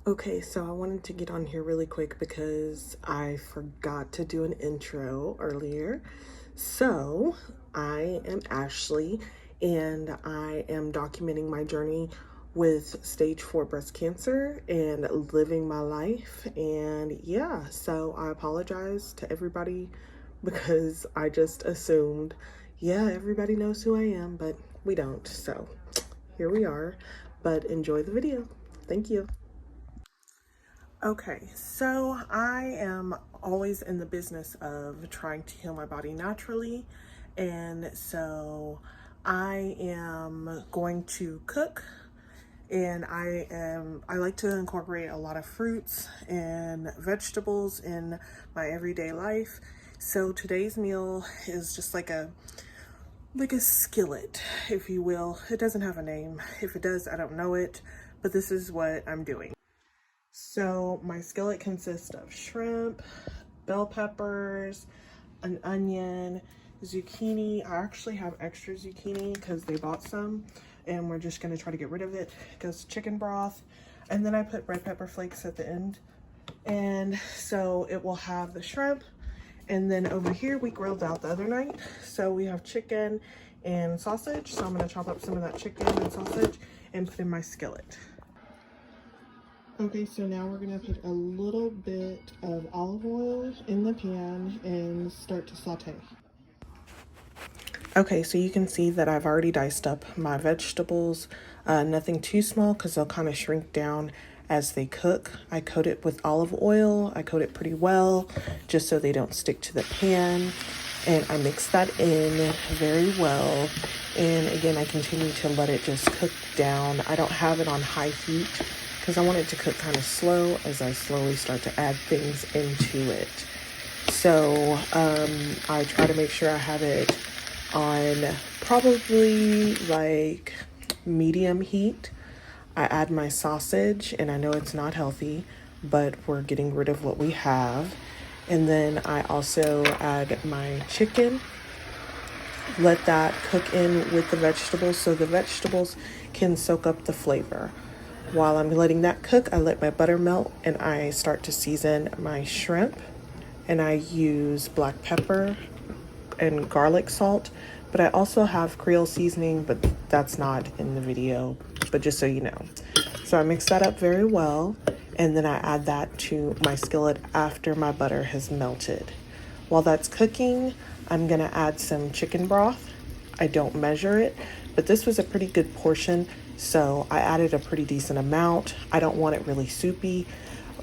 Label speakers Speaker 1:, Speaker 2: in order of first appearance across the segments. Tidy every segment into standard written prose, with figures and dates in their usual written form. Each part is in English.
Speaker 1: Okay, so I wanted to get on here really quick because I forgot to do an intro earlier. So, I am Ashley and I am documenting my journey with stage 4 breast cancer and living my life. And yeah, so I apologize to everybody because I just assumed, yeah, everybody knows who I am, but we don't. So, here we are. But enjoy the video. Thank you. Okay, so I am always in the business of trying to heal my body naturally. And so I am going to cook, and I like to incorporate a lot of fruits and vegetables in my everyday life. So today's meal is just like a skillet, if you will. It doesn't have a name. If it does, I don't know it, but this is what I'm doing. So my skillet consists of shrimp, bell peppers, an onion, zucchini. I actually have extra zucchini because they bought some and we're just going to try to get rid of it. It goes chicken broth, and then I put red pepper flakes at the end. And so it will have the shrimp, and then over here we grilled out the other night. So we have chicken and sausage. So I'm going to chop up some of that chicken and sausage and put in my skillet. Okay, so now we're gonna put a little bit of olive oil in the pan and start to saute. Okay, so you can see that I've already diced up my vegetables. Nothing too small because they'll kind of shrink down as they cook. I coat it with olive oil. I coat it pretty well just so they don't stick to the pan. And I mix that in very well. And again, I continue to let it just cook down. I don't have it on high heat because I want it to cook kind of slow as I slowly start to add things into it. So I try to make sure I have it on probably like medium heat. I add my sausage, and I know it's not healthy, but we're getting rid of what we have. And then I also add my chicken. Let that cook in with the vegetables so the vegetables can soak up the flavor. While I'm letting that cook, I let my butter melt and I start to season my shrimp. And I use black pepper and garlic salt, but I also have Creole seasoning, but that's not in the video, but just so you know. So I mix that up very well, and then I add that to my skillet after my butter has melted. While that's cooking, I'm gonna add some chicken broth. I don't measure it, but this was a pretty good portion, so I added a pretty decent amount. I don't want it really soupy,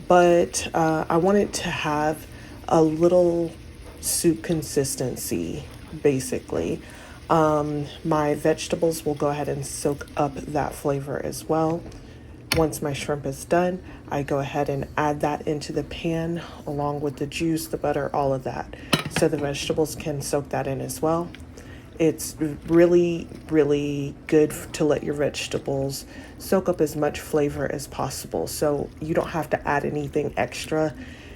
Speaker 1: but I want it to have a little soup consistency, basically. My vegetables will go ahead and soak up that flavor as well. Once my shrimp is done, I go ahead and add that into the pan along with the juice, the butter, all of that. So the vegetables can soak that in as well. It's really, really good to let your vegetables soak up as much flavor as possible. So you don't have to add anything extra,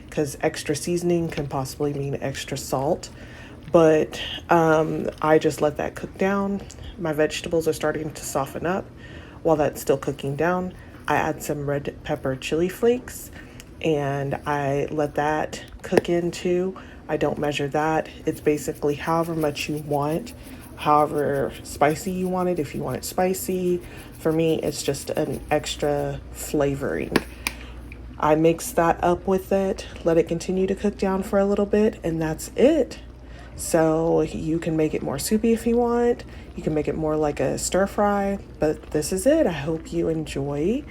Speaker 1: because extra seasoning can possibly mean extra salt. But I just let that cook down. My vegetables are starting to soften up. While that's still cooking down, I add some red pepper chili flakes and I let that cook in too. I don't measure that. It's basically however much you want, however spicy you want it. If you want it spicy, for me, it's just an extra flavoring. I mix that up with it, let it continue to cook down for a little bit, and that's it. So you can make it more soupy if you want. You can make it more like a stir fry, but this is it. I hope you enjoy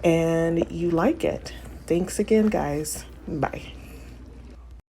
Speaker 1: and you like it. Thanks again, guys. Bye.